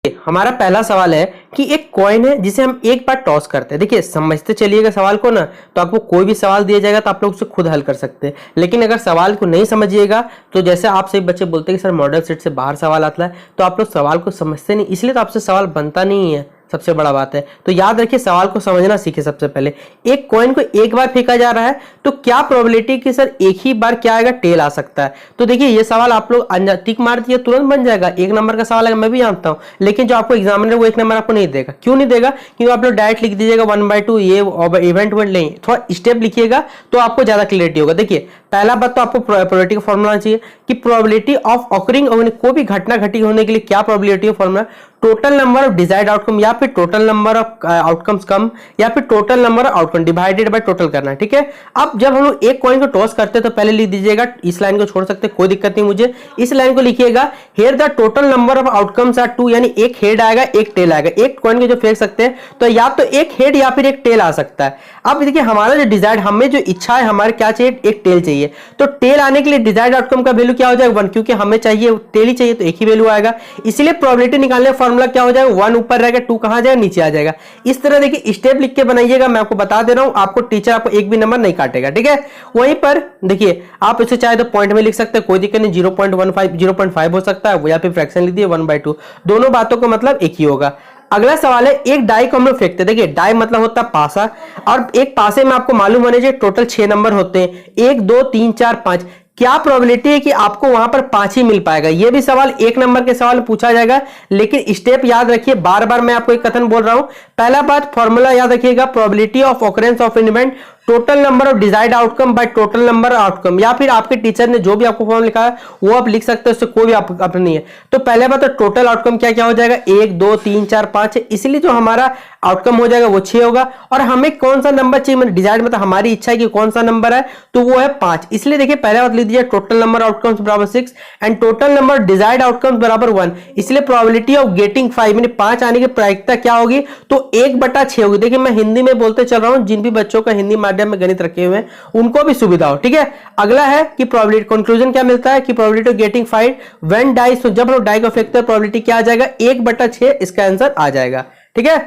हमारा पहला सवाल है कि एक कॉइन है जिसे हम एक बार टॉस करते हैं। देखिए समझते चलिएगा सवाल को ना, तो आपको कोई भी सवाल दिया जाएगा तो आप लोग उसे खुद हल कर सकते हैं। लेकिन अगर सवाल को नहीं समझिएगा तो जैसे आप सभी बच्चे बोलते हैं कि सर मॉडल सेट से बाहर सवाल आता है, तो आप लोग सवाल को समझते नहीं, इसलिए तो आपसे सवाल बनता नहीं है। सबसे बड़ा बात है, तो याद रखिए सवाल को समझना सीखे। सबसे पहले एक कॉइन को एक बार फेंका जा रहा है, तो क्या प्रोबेबिलिटी कि सर एक ही बार क्या आएगा, टेल आ सकता है। तो देखिए ये सवाल आप लोग टिक मार दिए तुरंत बन जाएगा। एक नंबर का सवाल है, मैं भी जानता हूं, लेकिन जो आपको एग्जामिनर वो एक नंबर आपको नहीं देगा। क्यों नहीं देगा? क्योंकि आप लोग डायरेक्ट लिख दीजिएगा 1/2 ये इवेंट वर्ड नहीं, थोड़ा स्टेप लिखिएगा तो आपको ज्यादा क्लियरिटी होगा। देखिए पहला बात तो आपको प्रोबेबिलिटी का फॉर्मूला चाहिए कि प्रोबेबिलिटी ऑफ ऑकरिंग, कोई भी घटना घटी होने के लिए क्या प्रोबेबिलिटी है formula, total number of desired outcome या फिर टोटल नंबर ऑफ आउटकम्स कम या फिर total number of outcome divided by total करना है। ठीक है, अब जब हम लोग एक कॉइन को टॉस करते हैं तो पहले लिख दीजिएगा, इस लाइन को छोड़ सकते हैं कोई दिक्कत नहीं मुझे, इस लाइन को लिखिएगा here the total number of outcomes are 2, यानी एक हेड आएगा एक टेल आएगा। एक कॉइन को जो फेंक सकते हैं तो या तो एक हेड या फिर एक टेल आ सकता है। अब देखिए हमारा जो डिजायर्ड, हमें जो इच्छा है, हमारे क्या चाहिए, एक टेल चाहिए। तो टेल आने के लिए डिजायर्ड आउटकम का वैल्यू क्या हो जाएगा 1, क्योंकि हमें चाहिए टेल ही चाहिए तो एक ही वैल्यू आएगा। इसलिए प्रोबेबिलिटी निकालने का फॉर्मूला क्या हो जाएगा, 1 ऊपर रहेगा, 2 कहां जाएगा, नीचे आ जाएगा। इस तरह देखिए स्टेप लिख के बनाइएगा, मैं आपको बता दे रहा हूं, आपको टीचर आपको एक भी नंबर नहीं काटेगा। ठीक है, वहीं पर देखिए आप इसे चाहे तो पॉइंट में लिख सकते हैं, कोई दिक्कत नहीं, 0.15 0.5 हो सकता है, या फिर फ्रैक्शन लिख दिए 1/2, दोनों बातों का मतलब एक ही होगा। अगला सवाल है, एक डाई को हम लोग फेंकते हैं। देखिए डाई मतलब होता है पासा, और एक पासे में आपको मालूम होने चाहिए टोटल 6 नंबर होते हैं, 1 2 3 4 5। क्या प्रोबेबिलिटी है कि आपको वहां पर 5 ही मिल पाएगा? यह भी सवाल एक नंबर के सवाल पूछा जाएगा, लेकिन स्टेप याद रखिए, बार बार मैं आपको एक कथन बोल रहा हूं। पहला बात फॉर्मूला याद रखिएगा, probability of occurrence of an event total number of desired outcome by total number outcome, या फिर आपके टीचर ने जो भी आपको फॉर्म लिखा है वो आप लिख सकते हैं, उससे कोई भी आप नहीं है। तो पहले बात तो टोटल आउटकम क्या क्या हो जाएगा, 1 2 3 4 5 है, इसलिए जो हमारा आउटकम हो जाएगा वो 6 होगा। और हमें कौन सा नंबर चाहिए, मतलब डिजायर्ड मतलब हमारी इच्छा है कि कौन सा नंबर है, तो वो है 5। इसलिए देखिए पहले बात लिख दीजिए टोटल नंबर आउटकम्स बराबर 6 and total number desired outcomes बराबर 1। इसलिए प्रोबेबिलिटी ऑफ गेटिंग 5 यानी 5 आने की प्रायिकता क्या होगी, तो 1/6 होगी। देखिए मैं हिंदी में बोलते चल रहा हूं, जिन भी बच्चों का हिंदी माध्यम में गणित रखे हुए उनको भी सुविधा हो। ठीक है, अगला है कि प्रोबेबिलिटी कंक्लूजन क्या मिलता है कि probability of getting 5 when die, तो जब हम डाई को फेंकते हैं प्रोबेबिलिटी क्या आ जाएगा, 1/6 इसका आंसर आ जाएगा। ठीक है,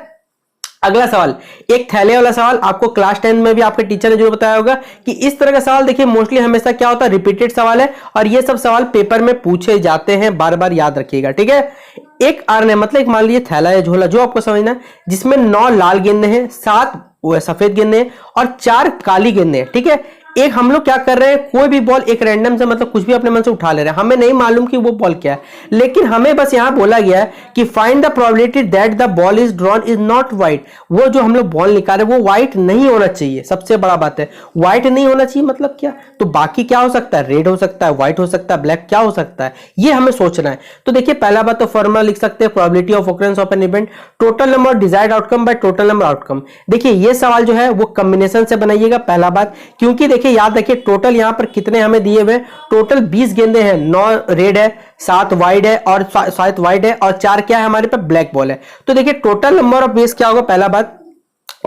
अगला सवाल एक थैले वाला सवाल, आपको क्लास 10 में भी आपके टीचर ने जरूर बताया होगा कि इस तरह का सवाल देखिए मोस्टली हमेशा क्या होता है, रिपीटेड सवाल है, और ये सब सवाल पेपर में पूछे जाते हैं, बार बार याद रखिएगा। ठीक है, एक अर्न है, मतलब एक मान लीजिए थैला है, झोला, जो आपको समझना है, जिसमें 9 लाल गेंदे हैं, 7 सफेद गेंदे हैं और 4 काली गेंदे हैं। ठीक है, एक हम लोग क्या कर रहे हैं, कोई भी बॉल एक रैंडम से, मतलब कुछ भी अपने मन से उठा ले रहे हैं, हमें नहीं मालूम कि वो बॉल क्या है, लेकिन हमें बस यहां बोला गया है कि find the probability that the ball is drawn is not white. वो जो हम लोग बॉल निकाल रहे हैं वो व्हाइट नहीं होना चाहिए, सबसे बड़ा बात है व्हाइट नहीं होना चाहिए। मतलब क्या, तो बाकी क्या हो सकता है, रेड हो सकता है, व्हाइट हो सकता है, ब्लैक, क्या हो सकता है, ये हमें सोचना है। तो देखिए पहला बात तो फॉर्मूला लिख सकते हैं, probability of occurrence of an event total number desired outcome by total number outcome. देखिए ये सवाल जो है वो कॉम्बिनेशन से बनाइएगा, पहला बात, क्योंकि देखिए याद रखिए टोटल यहां पर कितने हमें दिए हुए, टोटल 20 गेंदे हैं, 9 रेड है, 7 वाइड है और 7 वाइड है और 4 क्या है हमारे पे, ब्लैक बॉल है। तो देखिए टोटल नंबर ऑफ बेस क्या होगा, पहला बात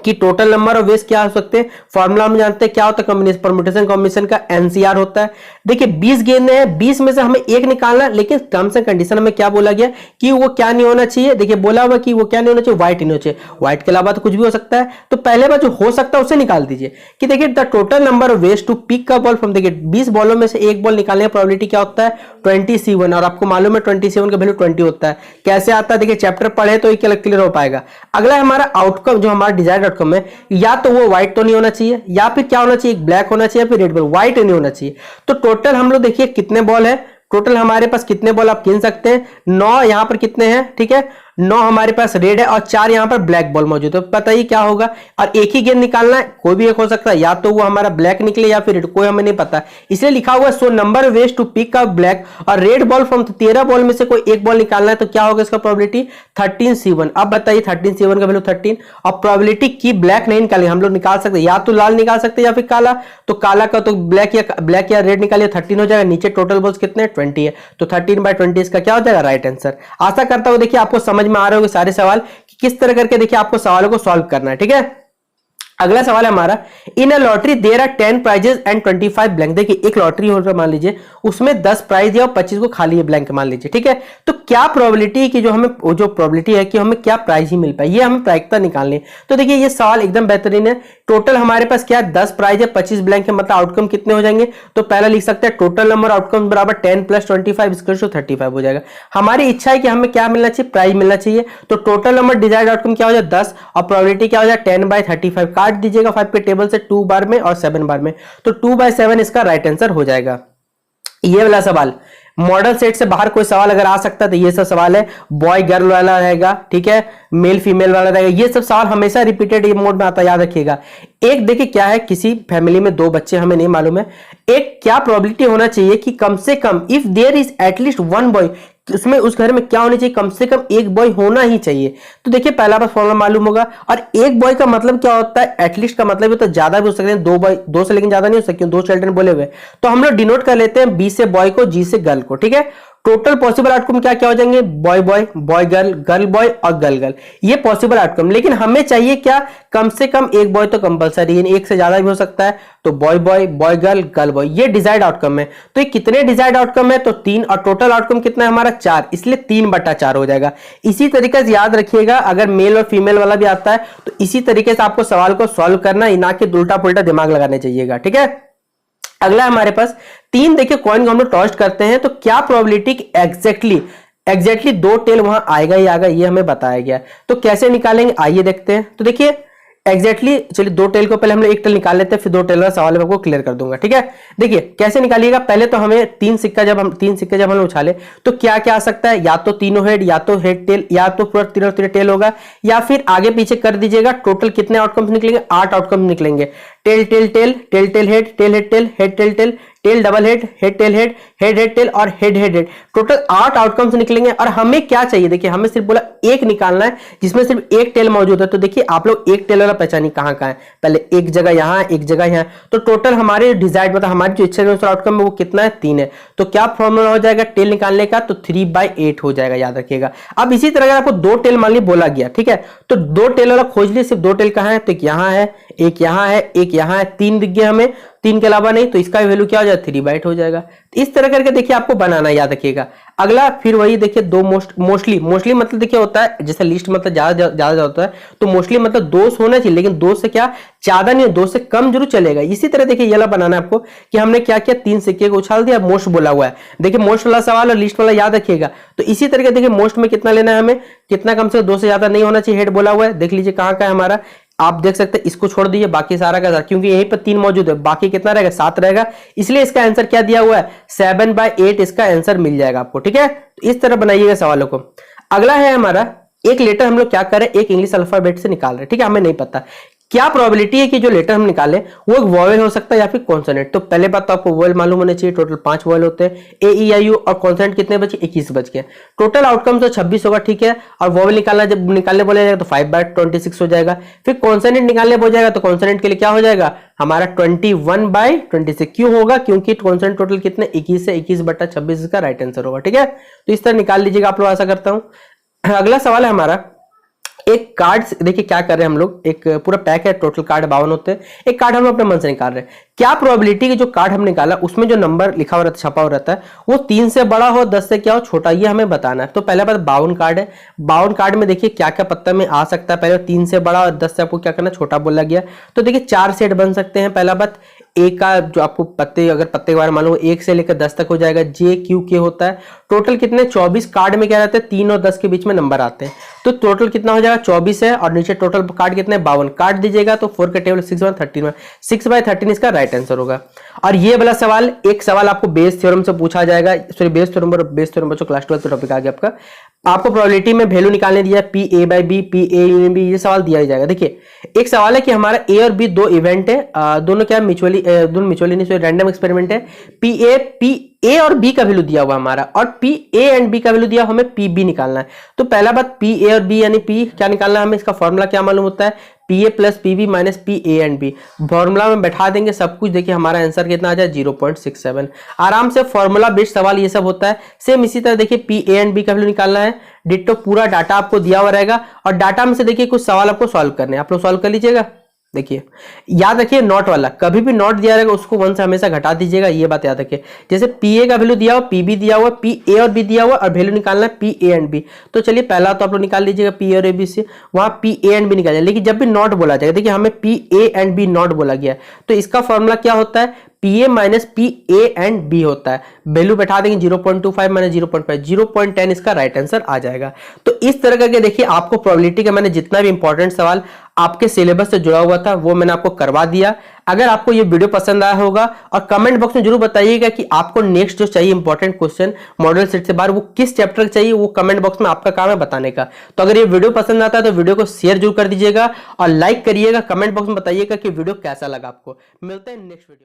कि टोटल नंबर ऑफ वेज क्या हो सकते हैं, फॉर्मूला हम जानते हैं क्या होता है, कॉम्बिनेशन परम्यूटेशन कॉम्बिनेशन का एनसीआर होता है। देखिए 20 गेंदें हैं, 20 में से हमें एक निकालना है, लेकिन टर्म्स एंड कंडीशन में क्या बोला गया कि वो क्या नहीं होना चाहिए, देखिए बोला हुआ कि वो क्या नहीं होना चाहिए, व्हाइट नहीं होना चाहिए। व्हाइट के अलावा तो कुछ भी हो सकता है, तो पहले बार जो हो सकता है उसे निकाल दीजिए कि देखिए the total number of ways to pick a ball from, देखिए 20 बॉलों में से एक बॉल निकालने की प्रोबेबिलिटी क्या होता है, 20C1, और आपको मालूम है 27 का वैल्यू 20 होता है। कैसे आता है, देखिए चैप्टर पढ़े तो ये क्लियर हो पाएगा। अगला हमारा आउटकम, जो हमारा डिजायर्ड आउटकम है, या तो वो व्हाइट तो नहीं होना चाहिए, या फिर क्या होना चाहिए, ब्लैक होना चाहिए, या फिर रेड बॉल, व्हाइट नहीं होना चाहिए। तो टोटल हम लोग देखिए कितने बॉल है, टोटल हमारे पास कितने बॉल आप गिन सकते हैं, 9 यहां पर कितने हैं, ठीक है 9 हमारे पास रेड है और 4 यहां पर ब्लैक बॉल मौजूद है। तो बताइए क्या होगा, और एक ही गेंद निकालना है, कोई भी एक हो सकता है, या तो वो हमारा ब्लैक निकले या फिर रेड, कोई हमें नहीं पता, इसलिए लिखा हुआ है so number ways to pick up black और रेड बॉल फ्रॉम 13 बॉल में से कोई एक बॉल निकालना है, तो क्या होगा इसका प्रोबेबिलिटी 13C1। अब बताइए 13C1 का वैल्यू 13, और प्रोबेबिलिटी की ब्लैक नहीं निकालेंगे, हम लोग निकाल सकते या तो लाल निकाल सकते या फिर काला, तो काला का तो ब्लैक या रेड निकालिए, 13 हो जाएगा, नीचे टोटल बॉल्स कितने 20 है, तो 13/20 इसका क्या हो जाएगा, राइट आंसर। आशा करता हूं देखिए आपको समझ में आ रहे होंगे सारे सवाल कि किस तरह करके देखिए आपको सवालों को सॉल्व करना है। ठीक है, अगला सवाल है हमारा, in a lottery there are 10 prizes and 25 blank. देखिए एक लॉटरी हो मान लीजिए, उसमें 10 प्राइज दिया और 25 को खाली है ब्लैंक मान लीजिए, ठीक है। तो क्या प्रोबेबिलिटी है कि जो हमें जो प्रोबेबिलिटी है कि हमें क्या प्राइज ही मिल पाए, ये हमें प्रायिकता निकालनी है। तो देखिए ये सवाल एकदम बेहतरीन है। टोटल हमारे पास क्या है, 10 प्राइज है, 25 ब्लैंक है, मतलब आउटकम कितने हो जाएंगे। तो पहला लिख सकते हैं टोटल नंबर आउटकम बराबर 10 प्लस 25 35 हो जाएगा। हमारी इच्छा है कि हमें क्या मिलना चाहिए, प्राइज मिलना चाहिए। तो टोटल नंबर डिजायर्ड आउटकम क्या हो जाए 10 और प्रोबेबिलिटी क्या हो जाए 10/35। काट दीजिएगा 5 के टेबल से 2 बार में और 7 बार में, तो 2/7 इसका राइट आंसर हो जाएगा। ये वाला सवाल मॉडल सेट से बाहर कोई सवाल अगर आ सकता है तो ये सब सवाल है, बॉय गर्ल वाला रहेगा, ठीक है, मेल फीमेल वाला रहेगा। ये सब सवाल हमेशा रिपीटेड मोड में आता है, याद रखिएगा। एक देखिए क्या है, किसी फैमिली में 2 बच्चे, हमें नहीं मालूम है, एक क्या प्रोबेबिलिटी होना चाहिए कि कम से कम if there is at least 1 boy, उसमें उस घर में क्या होना चाहिए, कम से कम 1 बॉय होना ही चाहिए। तो देखिए पहला बात फॉर्मूला मालूम होगा, और 1 बॉय का मतलब क्या होता है, एटलीस्ट का मतलब तो ज्यादा भी हो सकते हैं, 2 बॉय, 2 से लेकिन ज्यादा नहीं हो सकते, 2 चिल्ड्रन बोले हुए। तो हम लोग डिनोट कर लेते हैं बी से बॉय को, जी से गर्ल को, ठीक है। टोटल पॉसिबल आउटकम क्या क्या हो जाएंगे, boy boy, boy girl, girl boy और गर्ल गर्ल, ये पॉसिबल आउटकम। लेकिन हमें चाहिए क्या, कम से कम 1 बॉय तो कंपलसरी है, 1 से ज्यादा भी हो सकता है। तो boy boy, boy girl, girl boy, ये डिजायर्ड आउटकम है। तो ये कितने डिजायर्ड आउटकम है, तो 3, और टोटल आउटकम कितना है हमारा 4, इसलिए 3/4 हो जाएगा। इसी तरीके से याद रखिएगा, अगर मेल और फीमेल वाला भी आता है तो इसी तरीके से आपको सवाल को सॉल्व करना, ना कि उल्टा पुल्टा दिमाग लगाने चाहिएगा, ठीक है। अगला हमारे पास 3, देखिए कॉइन को हम लोग टॉस करते हैं, तो क्या प्रोबेबिलिटी एग्जैक्टली 2 टेल वहां आएगा ही आएगा, ये हमें बताया गया। तो कैसे निकालेंगे आइए देखते हैं। तो देखिए एग्जैक्टली चलिए 2 टेल को पहले हम लोग 1 टेल निकाल लेते हैं, फिर 2 टेल का सवाल मैं आपको क्लियर कर दूंगा, ठीक है। देखिए कैसे निकालिएगा, पहले तो हमें 3 सिक्का जब हम उछाले तो क्या क्या आ सकता है, या तो तीनों हेड, या तो हेड टेल, या तो पूरा तीनों टेल होगा, या फिर आगे पीछे कर दीजिएगा। टोटल कितने आउटकम्स निकलेंगे, 8 आउटकम निकलेंगे। Tail tail tail, tail tail head, tail head tail, head tail tail, tail double head, head tail head, head head tail और head head head. Total 8 outcomes निकलेंगे। और हमें क्या चाहिए, देखिए हमें सिर्फ बोला एक निकालना है जिसमें सिर्फ एक टेल मौजूद है। तो देखिए आप लोग एक टेल वाला पहचानिए कहां कहां है, पहले एक जगह यहां, एक जगह यहां। तो टोटल हमारे डिजायर्ड मतलब हमारी जो इच्छा अनुसार आउटकम है वो कितना है, 3 है। तो क्या फॉर्मूला हो जाएगा टेल निकालने का, तो 3/8 हो जाएगा, याद रखिएगा। अब इसी तरह अगर आपको 2 टेल मान ली बोला गया, ठीक है, तो 2 टेल वाला खोज लिए, सिर्फ 2 टेल कहां है, तो एक यहां है, एक यहां है, एक यहां है, 3 दिख गया हमें, 3 के अलावा नहीं, तो इसका वैल्यू क्या हो जाएगा 3/8 हो जाएगा। इस तरह करके देखिए आपको बनाना, याद रखिएगा। अगला फिर वही देखिए 2 मोस्टली मतलब देखिए होता है, जैसे लिस्ट मतलब ज्यादा होता है, तो मोस्टली मतलब 2 होना चाहिए, लेकिन 2 से क्या ज्यादा नहीं, 2 से कम जरूर चलेगा। इसी तरह देखिए ये वाला बनाना है आपको कि हमने क्या किया, 3 सिक्के को उछाल दिया, मोस्ट बोला हुआ है। देखिए मोस्ट वाला सवाल और लिस्ट वाला याद रखिएगा। तो इसी तरह देखिए मोस्ट में कितना लेना है हमें, कितना कम से 2 से ज्यादा नहीं होना चाहिए, हेड बोला हुआ है। देख लीजिए कहां का है हमारा, आप देख सकते हैं, इसको छोड़ दीजिए, बाकी सारा का सारा, क्योंकि यहीं पर 3 मौजूद है, बाकी कितना रहेगा 7 रहेगा, इसलिए इसका आंसर क्या दिया हुआ है 7/8 इसका आंसर मिल जाएगा आपको, ठीक है। तो इस तरह बनाइएगा सवालों को। अगला है हमारा, एक लेटर हम लोग क्या करें, एक इंग्लिश अल्फाबेट से निकाल रहे हैं, ठीक है, हमें नहीं पता क्या प्रोबेबिलिटी है कि जो लेटर हम निकाले वो एक वॉवेल हो सकता है या फिर कॉन्सोनेंट। तो पहले बात तो आपको वॉवेल मालूम होने चाहिए, टोटल 5 वॉवेल होते हैं, ए ई आई यू, और कॉन्सोनेंट कितने बचे 21 बच गए। टोटल आउटकम तो 26 होगा, ठीक है। और वॉवेल निकालना जब निकालने बोला जाएगा तो 5/26 हो जाएगा। फिर कॉन्सोनेंट निकालने बोला जाएगा तो कॉन्सोनेंट के लिए क्या हो जाएगा हमारा 21/26। क्यों होगा, क्योंकि कॉन्सोनेंट टोटल कितने 21 है, 21/26 इसका राइट आंसर होगा, ठीक है। तो इस तरह निकाल लीजिएगा आप लोग, आशा करता हूं। अगला सवाल है हमारा, एक कार्ड, देखिए क्या कर रहे हैं हम लोग, एक पूरा पैक है, टोटल कार्ड 52 होते हैं, एक कार्ड हम लोग अपने मन से निकाल रहे हैं। क्या प्रोबेबिलिटी कि जो कार्ड हम निकाला उसमें जो नंबर लिखा हुआ रहता है, छपा हुआ रहता है, वो 3 से बड़ा हो, 10 से क्या हो छोटा, ये हमें बताना है। तो पहला बात 52 कार्ड है, 52 कार्ड में देखिए क्या क्या पत्ता में आ सकता है। पहले 3 से बड़ा और 10 से आपको क्या करना छोटा बोला गया। तो देखिए 4 सेट बन सकते हैं। पहला बात एक का जो आपको पत्ते, अगर पत्ते के बारे में मालूम 1 से लेकर 10 तक हो जाएगा, जे क्यू के होता है। टोटल कितने 24 कार्ड में क्या रहता है, 3 और 10 के बीच में नंबर आते हैं। तो टोटल कितना हो जाएगा 24 है, और नीचे टोटल कार्ड कितने 52 काट दीजिएगा, तो 4 का टेबल 6/13 6/13 इसका राइट आंसर होगा। और ये वाला सवाल, एक सवाल आपको बेस थ्योरम से पूछा जाएगा, सॉरी बेस थ्योरम बच्चों क्लास 12 का टॉपिक आ गया आपका। आपको प्रोबेबिलिटी में वैल्यू निकालने दिया है, P A by B, P A union B, ये सवाल दिया जाएगा। देखिए एक सवाल है कि हमारा ए और बी 2 इवेंट है, दोनों क्या म्यूचुअली, दोनों म्यूचुअली नहीं, रैंडम एक्सपेरिमेंट है। पी ए और बी का वैल्यू दिया हुआ हमारा, और पी ए एंड बी का वैल्यू दिया, हमें पी बी निकालना है। तो पहला बात पी ए और बी यानी पी क्या निकालना है हमें, इसका फॉर्मूला क्या मालूम होता है, P A plus P B minus P A and B. Formula में बैठा देंगे सब कुछ, देखिए हमारा आंसर कितना आ जाए 0.67। आराम से फॉर्मूला बेस्ड सवाल ये सब होता है। सेम इसी तरह देखिए पी ए एंड बी का वैल्यू निकालना है, डिट्टो पूरा डाटा आपको दिया हुआ रहेगा, और डाटा में से देखिए कुछ सवाल आपको सॉल्व करने हैं, आप लोग सॉल्व कर लीजिएगा। देखिए याद रखिए, नॉट वाला कभी भी नॉट दिया रहेगा उसको 1 से हमेशा घटा दीजिएगा, ये बात याद रखिए। जैसे पी ए का वैल्यू दिया हुआ, पी बी दिया हुआ, पी ए और बी दिया हुआ और वैल्यू निकालना है पी ए एंड बी। तो चलिए पहला तो आप लोग निकाल लीजिएगा पी और ए बी से, वहां पी ए एंड बी निकाल, लेकिन जब भी नॉट बोला जाएगा, देखिए हमें P A and B not बोला गया, तो इसका फॉर्मूला क्या होता है, P A minus P A and B होता है। वैल्यू बैठा देंगे 0.25 माइनस 0.5, 0.10 इसका राइट आंसर आ जाएगा। तो इस तरह करके देखिए आपको प्रोबेबिलिटी का मैंने जितना भी इंपॉर्टेंट सवाल आपके सिलेबस से जुड़ा हुआ था वो मैंने आपको करवा दिया। अगर आपको ये वीडियो पसंद आया होगा और कमेंट बॉक्स में जरूर बताइएगा कि आपको नेक्स्ट जो चाहिए इंपॉर्टेंट क्वेश्चन मॉडल सेट से बाहर वो किस चैप्टर का चाहिए, वो कमेंट बॉक्स में आपका काम है बताने का। तो अगर ये वीडियो पसंद आता है तो वीडियो को शेयर जरूर कर दीजिएगा और लाइक करिएगा, कमेंट बॉक्स में बताइएगा कि वीडियो कैसा लगा आपको। मिलते हैं नेक्स्ट वीडियो।